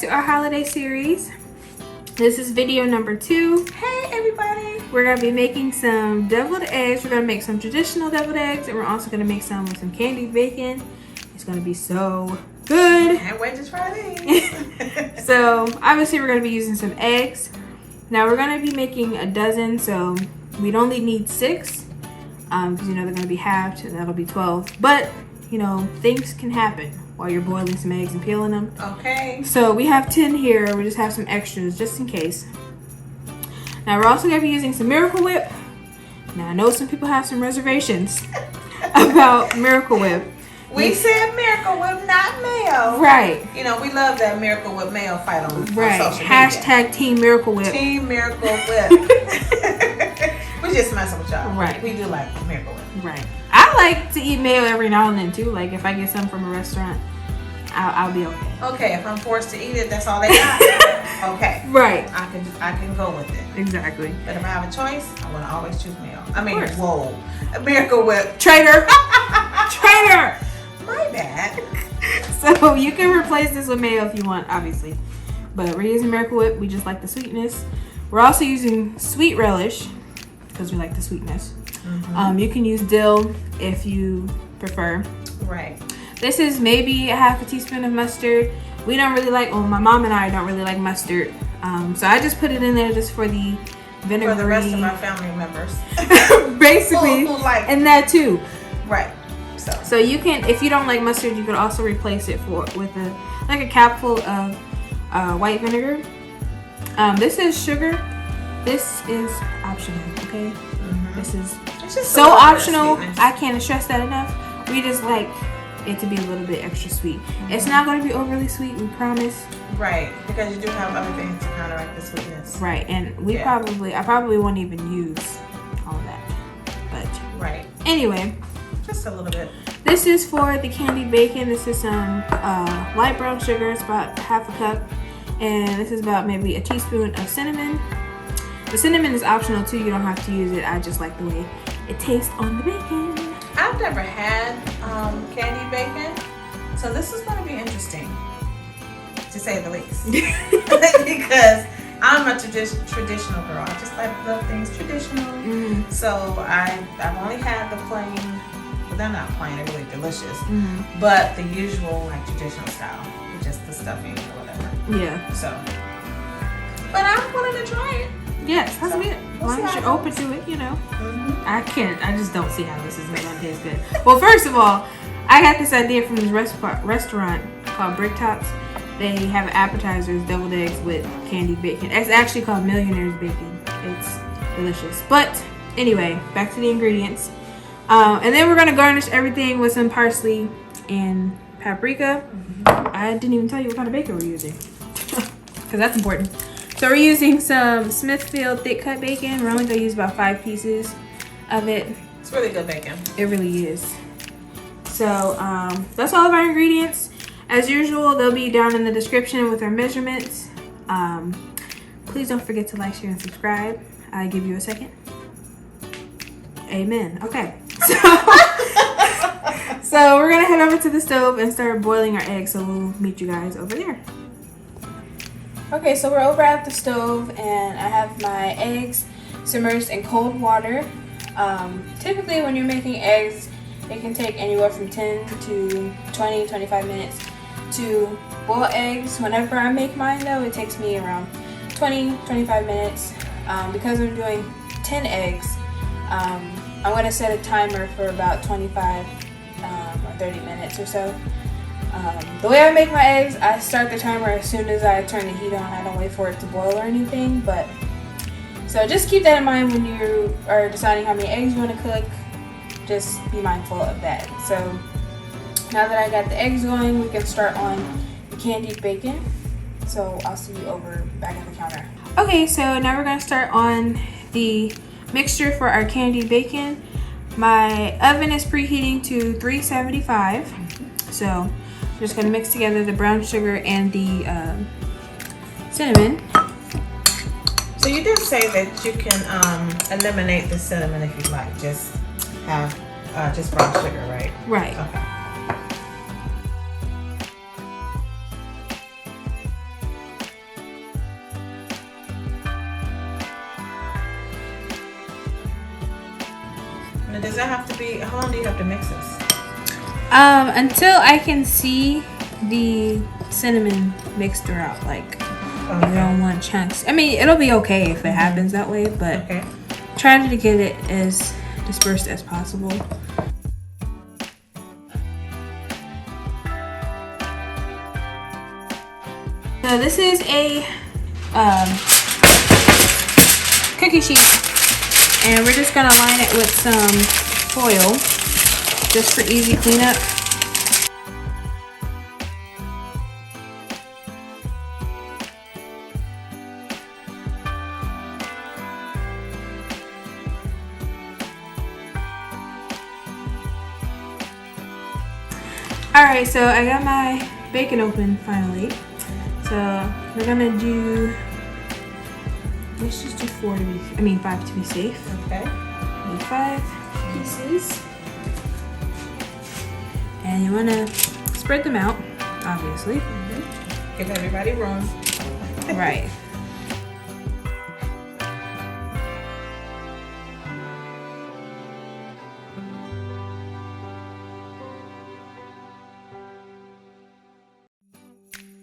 to our holiday series. This is video number 2. Hey everybody! We're going to be making some deviled eggs. We're going to make some traditional deviled eggs, and we're also going to make some with some candied bacon. It's going to be so good. Can't wait to try these. So obviously we're going to be using some eggs. Now we're going to be making a dozen, so we'd only need 6 because you know they're going to be halved, and that'll be 12. But you know, things can happen while you're boiling some eggs and peeling them. Okay. So we have 10 here. We just have some extras just in case. Now we're also going to be using some Miracle Whip. Now I know some people have some reservations about Miracle Whip. We said Miracle Whip, not Mayo. Right. You know, we love that Miracle Whip Mayo fight on social media. Hashtag Team Miracle Whip. Team Miracle Whip. We just messing with y'all. Right. We do like Miracle Whip. Right. I like to eat mayo every now and then too. Like if I get some from a restaurant, I'll be okay. Okay, if I'm forced to eat it, that's all they got. Okay. Right. I can go with it. Exactly. But if I have a choice, I'm gonna always choose Mayo. I mean, whoa, a Miracle Whip. Traitor. Traitor. My bad. So you can replace this with mayo if you want, obviously. But we're using Miracle Whip. We just like the sweetness. We're also using Sweet Relish because we like the sweetness. Mm-hmm. You can use dill if you prefer. Right. This is maybe a half a teaspoon of mustard. We don't really like, well, my mom and I don't really like mustard. So I just put it in there just for the vinegary. For the rest of my family members. Basically. Who like and that too. Right. So you can, if you don't like mustard, you could also replace it with a capful of white vinegar. This is sugar. This is optional, okay? Mm-hmm. This is so optional. I can't stress that enough. We just like it to be a little bit extra sweet. Mm-hmm. It's not going to be overly sweet, we promise. Right, because you do have other things to counteract the sweetness. Right, and I probably won't even use all of that. But right. Anyway, just a little bit. This is for the candied bacon. This is some light brown sugar. It's about half a cup, and this is about maybe a teaspoon of cinnamon. The cinnamon is optional too. You don't have to use it. I just like the way it tastes on the bacon. I've never had candied bacon, so this is going to be interesting, to say the least. Because I'm a traditional girl. I just love things traditional. Mm. So I've only had the plain. Well, they're not plain. They're really delicious. Mm. But the usual like traditional style, just the stuffing or whatever. Yeah. So, but I'm willing to try it. Yes, that's good. As long as you're open to it, you know. Mm-hmm. I just don't see how this is going to taste good. Well, first of all, I got this idea from this restaurant called Bricktops. They have appetizers, deviled eggs with candied bacon. It's actually called Millionaire's Bacon. It's delicious. But anyway, back to the ingredients. And then we're going to garnish everything with some parsley and paprika. Mm-hmm. I didn't even tell you what kind of bacon we're using. Because that's important. So we're using some Smithfield thick cut bacon. We're only going to use about 5 pieces of it. It's really good bacon. It really is. So that's all of our ingredients. As usual, they'll be down in the description with our measurements. Please don't forget to like, share, and subscribe. I'll give you a second. Amen. Okay. So we're going to head over to the stove and start boiling our eggs. So we'll meet you guys over there. Okay, so we're over at the stove and I have my eggs submerged in cold water. Typically when you're making eggs, it can take anywhere from 10 to 20, 25 minutes to boil eggs. Whenever I make mine though, it takes me around 20, 25 minutes. Because I'm doing 10 eggs, I'm going to set a timer for about 25 or 30 minutes or so. The way I make my eggs, I start the timer as soon as I turn the heat on. I don't wait for it to boil or anything, so just keep that in mind when you are deciding how many eggs you want to cook. Just be mindful of that. So now that I got the eggs going, we can start on the candied bacon. So I'll see you over back at the counter. Okay, so now we're going to start on the mixture for our candied bacon. My oven is preheating to 375. So I'm just going to mix together the brown sugar and the cinnamon. So you did say that you can eliminate the cinnamon if you like. Just have just brown sugar, right? Right. Okay. Now, does that have to be, how long do you have to mix this? Until I can see the cinnamon mixed throughout. Like, you don't want chunks. I mean, it'll be okay if it happens that way, but trying to get it as dispersed as possible. So this is a cookie sheet, and we're just gonna line it with some foil just for easy cleanup. Alright, so I got my bacon open finally. So we're gonna do, let's just do 5 to be safe. Okay. Maybe 5 pieces. And you wanna spread them out, obviously. Give everybody room. Right.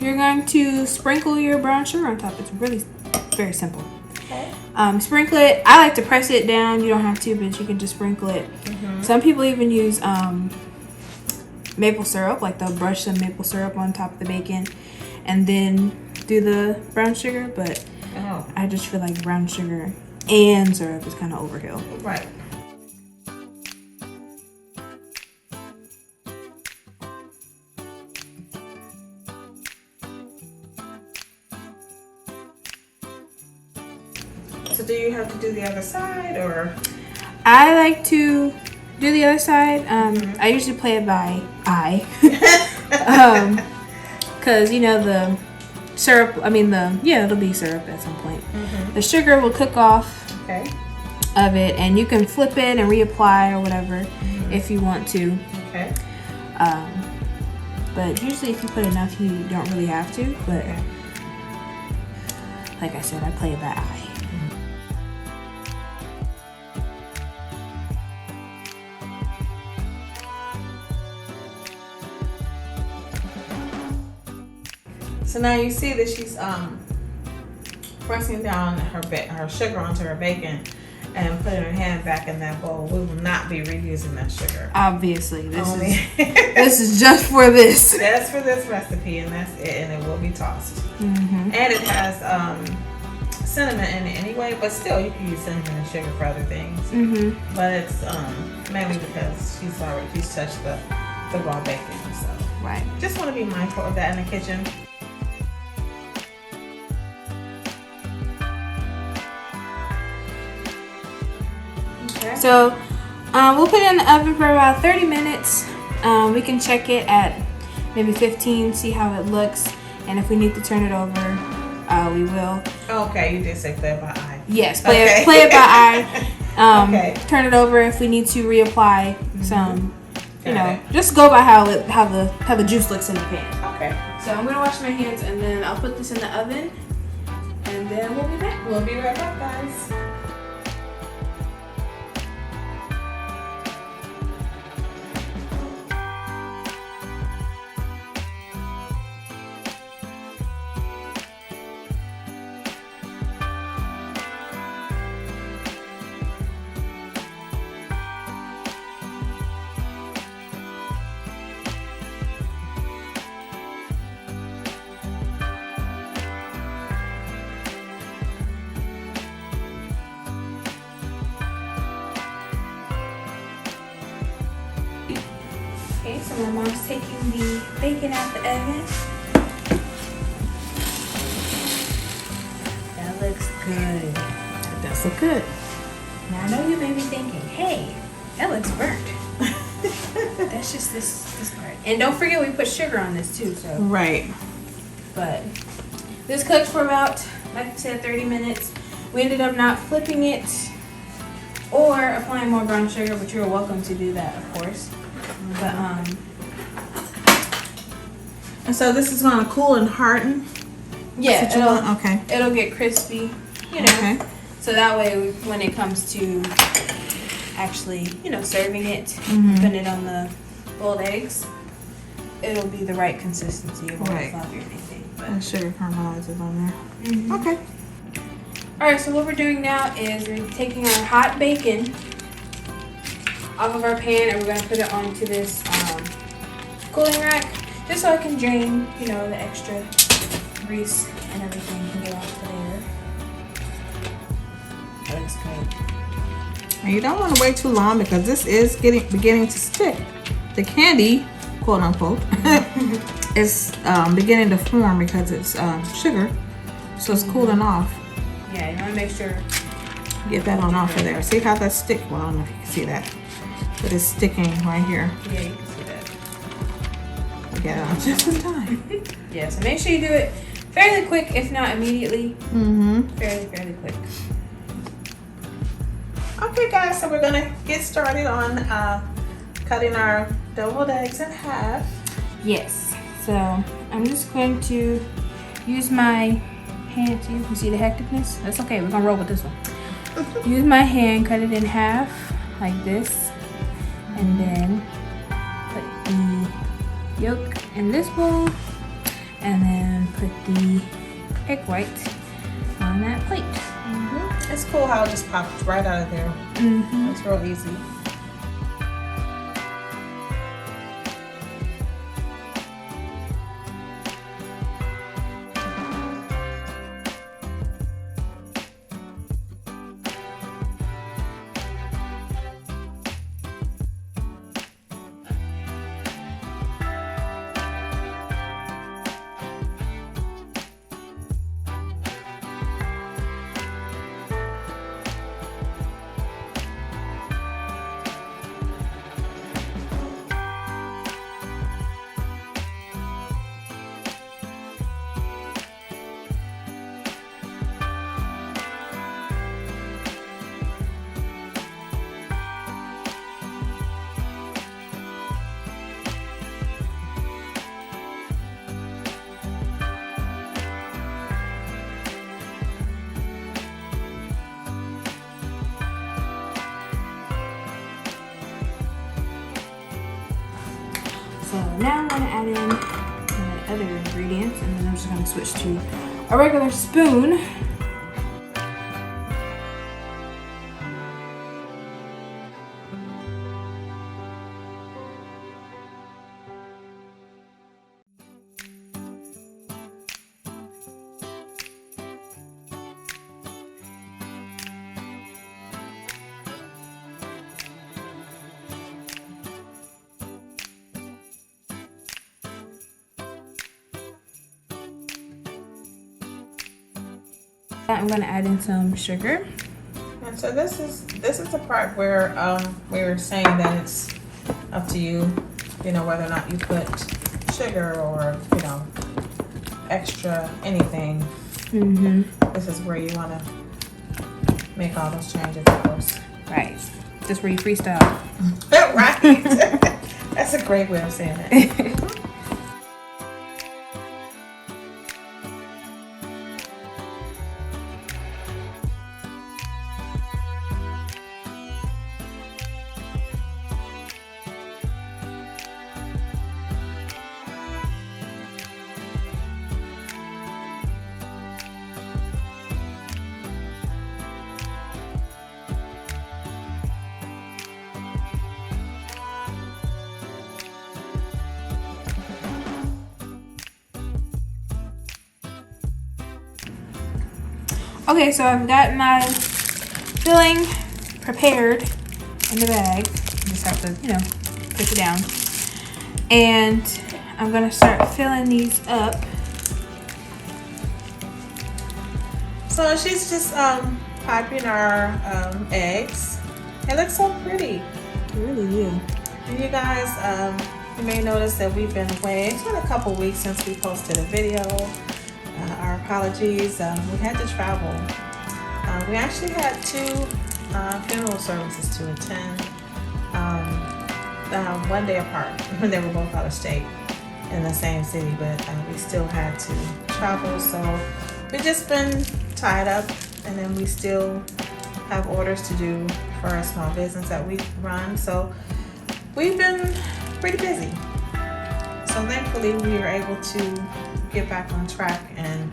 You're going to sprinkle your brown sugar on top. It's really very simple. Okay. Sprinkle it. I like to press it down. You don't have to, but you can just sprinkle it. Some people even use maple syrup, like they'll brush some maple syrup on top of the bacon and then do the brown sugar, but I just feel like brown sugar and syrup is kind of overkill. Right. So do you have to do the other side, or? I like to do the other side. I usually play it by eye. Cause you know the syrup, it'll be syrup at some point. The sugar will cook off of it, and you can flip it and reapply or whatever if you want to. Okay. But usually if you put enough, you don't really have to, but like I said, I play it by eye. So now you see that she's pressing down her sugar onto her bacon and putting her hand back in that bowl. We will not be reusing that sugar. Obviously, this is just for this. That's for this recipe, and that's it, and it will be tossed. And it has cinnamon in it anyway, but still you can use cinnamon and sugar for other things. But it's mainly because she's touched the raw bacon. So just want to be mindful of that in the kitchen. So we'll put it in the oven for about 30 minutes. We can check it at maybe 15, see how it looks, and if we need to turn it over, we will. Okay, you did say play it by eye. Yes, play it by eye. Turn it over if we need to reapply some. Just go by how the juice looks in the pan. Okay. So I'm gonna wash my hands, and then I'll put this in the oven, and then we'll be back. We'll be right back, guys. Okay, so my mom's taking the bacon out the oven. That looks good. That does look good. Now I know you may be thinking, hey, that looks burnt. That's just this part. And don't forget we put sugar on this too, so. Right. But this cooked for about, like I said, 30 minutes. We ended up not flipping it or applying more brown sugar, but you're welcome to do that, of course. But and so this is gonna cool and harden. Yeah, okay. It'll get crispy, you know. Okay. So that way, when it comes to actually, you know, serving it, putting it on the boiled eggs, it'll be the right consistency. It won't fluffy or anything. And sugar caramelizes on there. Okay. Alright, so what we're doing now is we're taking our hot bacon off of our pan and we're going to put it onto this cooling rack just so I can drain, you know, the extra grease and everything can get off there. That looks great. And you don't want to wait too long because this is beginning to stick. The candy, quote unquote, is beginning to form because it's sugar, so it's cooling off. Yeah, you want to make sure. Get that on off of there. See how that's stick? Well, I don't know if you can see that, but it's sticking right here. Yeah, you can see that. We get it on just in time. Yeah, so make sure you do it fairly quick, if not immediately. Fairly quick. Okay, guys, so we're gonna get started on cutting our deviled eggs in half. Yes. So I'm just going to use my hand. So you can see the hecticness. That's okay. We're gonna roll with this one. Use my hand, cut it in half like this, and then put the yolk in this bowl, and then put the egg white on that plate. It's cool how it just pops right out of there. It's real easy. So now I'm going to add in my other ingredients, and then I'm just going to switch to a regular spoon. I'm going to add in some sugar. And so this is the part where we're saying that it's up to you, you know, whether or not you put sugar or, you know, extra anything. This is where you want to make all those changes, of course. Right. Just where you freestyle. Right. That's a great way of saying that. Okay, so I've got my filling prepared in the bag. You just have to, you know, push it down. And I'm gonna start filling these up. So she's just piping our eggs. It looks so pretty. It really do. And you guys, you may notice that we've been away. It's been a couple weeks since we posted a video. Our apologies. We had to travel. We actually had two funeral services to attend, one day apart when they were both out of state in the same city, but we still had to travel. So we've just been tied up, and then we still have orders to do for our small business that we run. So we've been pretty busy. So thankfully we were able to get back on track and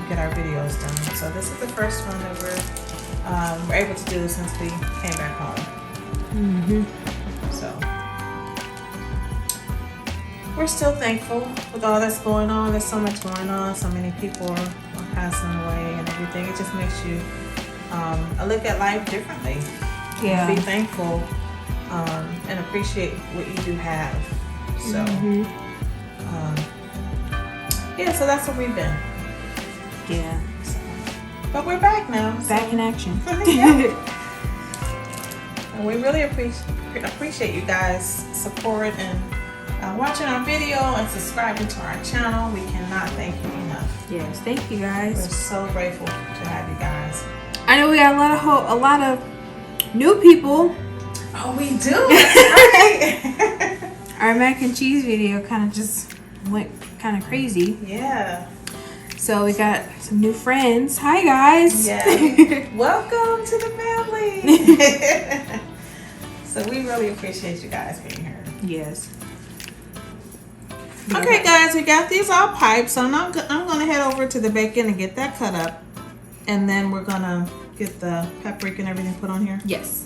get our videos done. So this is the first one that we're able to do since we came back home. So we're still thankful with all that's going on. There's so much going on. So many people are passing away and everything. It just makes you look at life differently. Yeah. Be thankful and appreciate what you do have. So yeah, so that's what we've been. Yeah. But we're back now. Back in action. Yeah. And we really appreciate you guys' support and watching our video and subscribing to our channel. We cannot thank you enough. Yes, thank you We're guys. so grateful to have you guys. I know we got a lot of new people. Oh, we do. That's right. Our mac and cheese video kind of just went kind of crazy. Yeah. So we got some new friends. Hi guys. Yeah. Welcome to the family. So we really appreciate you guys being here. Yes. Okay, guys, we got these all piped. So I'm gonna head over to the bacon and get that cut up, and then we're gonna get the paprika and everything put on here. Yes.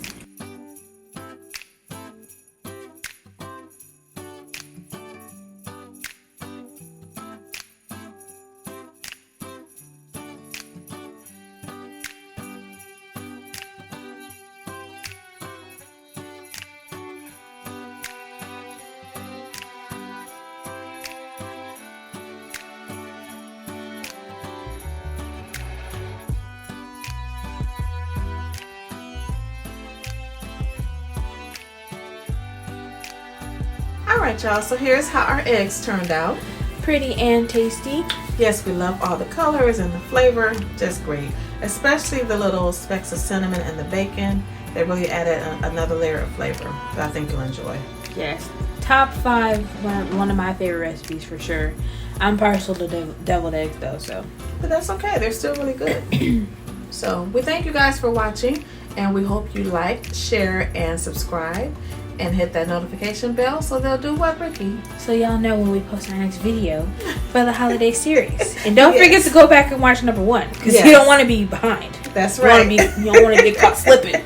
Alright, y'all, so here's how our eggs turned out. Pretty and tasty. Yes, we love all the colors and the flavor, just great. Especially the little specks of cinnamon and the bacon. They really added another layer of flavor that I think you'll enjoy. Yes. Top 5, one of my favorite recipes for sure. I'm partial to deviled eggs though, so. But that's okay, they're still really good. So we thank you guys for watching, and we hope you like, share, and subscribe. And hit that notification bell so they'll do what, Ricki? So y'all know when we post our next video for the holiday series. And don't forget to go back and watch number 1 because you don't want to be behind. That's right. You don't want to get caught slipping.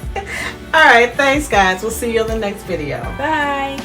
All right, thanks guys. We'll see you on the next video. Bye.